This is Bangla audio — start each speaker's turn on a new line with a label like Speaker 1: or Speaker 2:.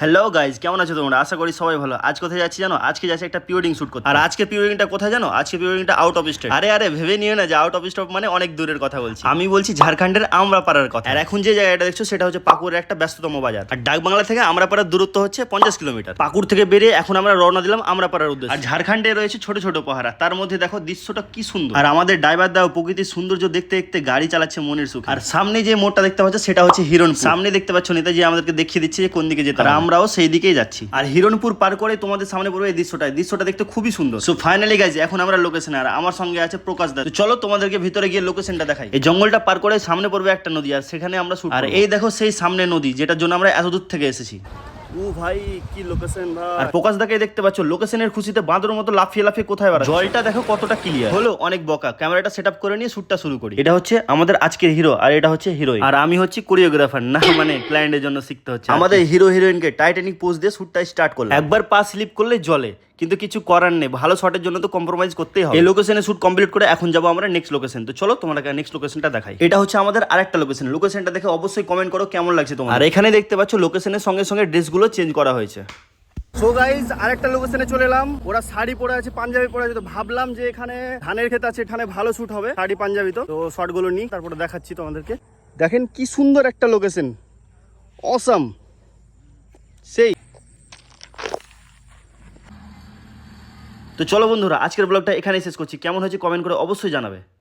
Speaker 1: হ্যালো গাইজ, কেমন আছো তোমরা? আশা করি সবাই ভালো। আজ কোথায় যাচ্ছি জানো? আজকে যাচ্ছি একটা প্রি ওয়েডিং শুট করতে। আর আজকে প্রি ওয়েডিংটা কোথায় জানো? আজকে প্রি ওয়েডিংটা আউট অফ স্টেট। আরে ভেবে নিও না যে আউট অফ স্টেট মানে অনেক দূরের কথা বলছি। আমি বলছি ঝাড়খণ্ডের আমরাপাড়ার কথা। আর এখন যে জায়গাটা দেখছো সেটা হচ্ছে পাকুড়ের একটা ব্যস্ততম বাজার। আর ডাকবাংলা থেকে আমরাপাড়ার দূরত্ব হচ্ছে 50 কিলোমিটার। পাকুড় থেকে বেরিয়ে এখন আমরা রওনা দিলাম আমরাপাড়ার উদ্দেশ্যে। আর ঝাড়খণ্ডে রয়েছে ছোট ছোট পাহাড়, তার মধ্যে দেখো দৃশ্যটা কি সুন্দর। আর আমাদের ড্রাইভার দাও প্রকৃতির সৌন্দর্য দেখতে দেখতে গাড়ি চালাচ্ছে মনের সুখ। আর সামনে যে মোড়টা দেখতে পাচ্ছ সেটা হচ্ছে হিরণপুর। সামনে দেখতে পাচ্ছ নেতাজি আমাদেরকে দেখিয়ে দিচ্ছে যে কোন দিকে যেতে হবে। আর আমরাও সেই দিকেই যাচ্ছি। আর হিরণপুর পার করে তোমাদের সামনে পড়বে এই দৃশ্যটা দেখতে খুবই সুন্দর। সো ফাইনালি গাইজ এখন আমরা লোকেশনে, আর আমার সঙ্গে আছে প্রকাশ দা। তো চলো তোমাদেরকে ভিতরে গিয়ে লোকেশনটা দেখাই। এই জঙ্গলটা পার করে সামনে পড়বে একটা নদী, আর সেখানে আমরা শুট। আর এই দেখো সেই সামনে নদী যেটার জন্য আমরা এত দূর থেকে এসেছি। ও ভাই কি লোকেশন ভাই! আর প্রকাশ দাকে দেখতে পাচ্ছ লোকেশনের খুশিতে বাঁদরের মতো লাফিয়ে লাফিয়ে কোথায় বাড়া। জলটা দেখো কতটা ক্লিয়ার। হলো অনেক বকা, ক্যামেরাটা সেট আপ করে নিয়ে শুটটা শুরু করি। এটা হচ্ছে আমাদের আজকের হিরো, আর এটা হচ্ছে হিরোইন, আর আমি হচ্ছি কোরিওগ্রাফার। না মানে ক্লায়েন্টের জন্য শিখতে হচ্ছে। আমাদের হিরো হিরোইনকে টাইটানিক পোজ দিয়ে শুটটা স্টার্ট করলাম। একবার পা স্লিপ করলে জলে, কিন্তু কিছু করার নেই, ভালো শটের জন্য তো কম্প্রোমাইজ করতেই হবে। এই লোকেশনে শুট কমপ্লিট করে এখন যাবো আমরা নেক্সট লোকেশন। তো চলো তোমাদেরকে নেক্সট লোকেশনটা দেখাই। এটা হচ্ছে আমাদের আরেকটা লোকেশন। লোকেশনটা দেখে অবশ্যই কমেন্ট করো কেমন লাগছে তোমার। আর এখানে দেখতে পাচ্ছ লোকেশনের সঙ্গে সঙ্গে ড্রেসগুলো চেঞ্জ করা হয়েছে। সো গাইজ আরেকটা লোকেশনে চলে এলাম। ওরা শাড়ি পরে আছে, পাঞ্জাবি পরে আছে। তো ভাবলাম যে এখানে ধানের ক্ষেত আছে, এখানে ভালো শুট হবে শাড়ি পাঞ্জাবি। তো শর্টগুলো নিই, তারপরে দেখাচ্ছি তোমাদেরকে। দেখেন কি সুন্দর একটা লোকেশন, অসাম সেই। তো চলো বন্ধুরা, আজকের ব্লগটা এখানেই শেষ করছি। কেমন হয়েছে কমেন্ট করে অবশ্যই জানাবে।